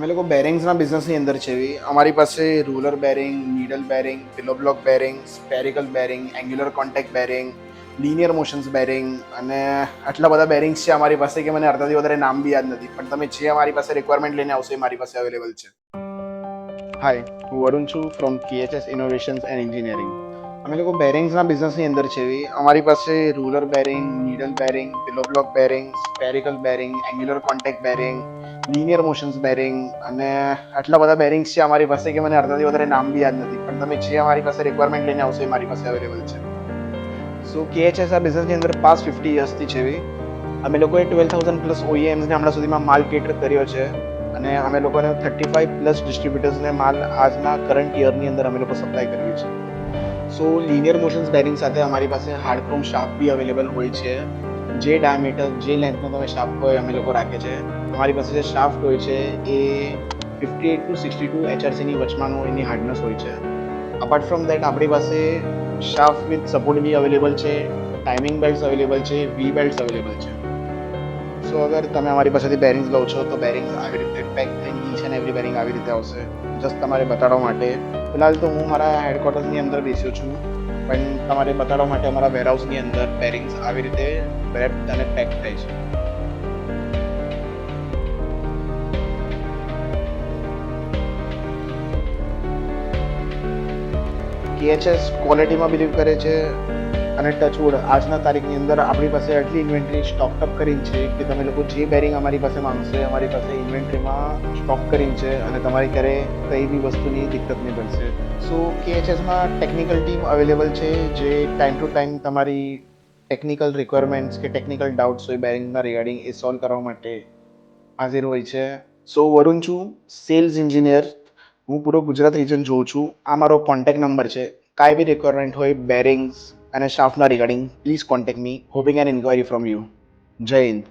અમે લોકો બેરિંગ્સના બિઝનેસની અંદર છે. અમારી પાસે roller bearing, needle bearing, pillow block bearing, spherical bearing, angular contact bearing, linear motions bearing અને આટલા બધા બેરિંગ્સ છે અમારી પાસે કે મને અડધાથી વધારે નામ બી યાદ નથી. પણ તમે જે અમારી પાસે રિક્વાયરમેન્ટ લઈને આવશો એ મારી પાસે અવેલેબલ છે. હાય, હું વરુણ છું from KHS innovations and engineering. અમે લોકો બેરિંગ્સના બિઝનેસની અંદર છે. અમારી પાસે roller bearing, needle bearing, pillow block bearing, spherical bearing, angular contact bearing, linear motions bearing અને આટલા બધા બેરિંગ્સ છે અમારી પાસે કે મને અડધાથી વધારે નામ બી યાદ નથી. પણ તમે જે અમારી પાસે રિક્વાયરમેન્ટ લઈને આવશો એ મારી પાસે અવેલેબલ છે. સો KHS આ બિઝનેસની અંદર પાસ્ટ 50 યર્સથી છે. અમે લોકોએ 12,000 પ્લસ OEMsને હમણાં સુધીમાં માલ કેટર કર્યો છે અને અમે લોકોને 35 પ્લસ ડિસ્ટ્રીબ્યુટર્સને માલ આજના કરંટ યરની અંદર અમે લોકો સપ્લાય કરીએ છીએ. સો લિનિયર મોશન્સ બેરિંગ સાથે અમારી પાસે હાર્ડ ક્રોમ શાફ્ટ બી અવેલેબલ હોય છે. જે ડાયામીટર, જે લેન્થનો તમે શાફ્ટ હોય અમે લોકો રાખે છે. અમારી પાસે જે શાફ્ટ હોય છે એ 58 to 62 HRCની વચમાંનો એની હાર્ડનેસ હોય છે. અપાર્ટ ફ્રોમ દેટ આપણી પાસે shaft with support be available છે, ટાઈમિંગ બેલ્ટ્સ અવેલેબલ છે, વી બેલ્ટ્સ અવેલેબલ છે. સો અગર તમે અમારી પાસેથી બેરિંગ્સ લો છો તો બેરિંગ્સ આવી રીતે પેક થઈને ઈચ એન્ડ એવરી બેરિંગ આવી રીતે આવશે. જસ્ટ તમારે બતાડવા માટે. ફિલહાલ તો હું મારા હેડક્વાર્ટર્સની અંદર બેસ્યો છું, પણ તમારે બતાડવા માટે અમારા વેરહાઉસની અંદર બેરિંગ્સ આવી રીતે રેપ્ડ અને પેક થાય છે. KHS ક્વોલિટીમાં બિલીવ કરે છે અને ટચવુડ આજના તારીખની અંદર આપણી પાસે આટલી ઇન્વેન્ટરી સ્ટોકઅપ કરીને છે કે તમે લોકો જે બેરિંગ અમારી પાસે માંગશે અમારી પાસે ઇન્વેન્ટરીમાં સ્ટોક કરીને છે અને તમારી ઘરે કઈ બી વસ્તુની દિક્કત નહીં પડશે. સો KHSમાં ટેકનિકલ ટીમ અવેલેબલ છે જે ટાઈમ ટુ ટાઈમ તમારી ટેકનિકલ રિક્વાયરમેન્ટ્સ કે ટેકનિકલ ડાઉટ્સ હોય બેરિંગના રિગાર્ડિંગ એ સોલ્વ કરવા માટે હાજર હોય છે. સો વરુણ છું, સેલ્સ એન્જિનિયર. હું પૂરો ગુજરાત રિજન જોઉં છું. આ મારો કોન્ટેક્ટ નંબર છે. કાંઈ બી રિક્વાયરમેન્ટ હોય બેરિંગ્સ અને શાફ્ટના regarding please contact me. Hoping an inquiry from you. જય હિન્દ.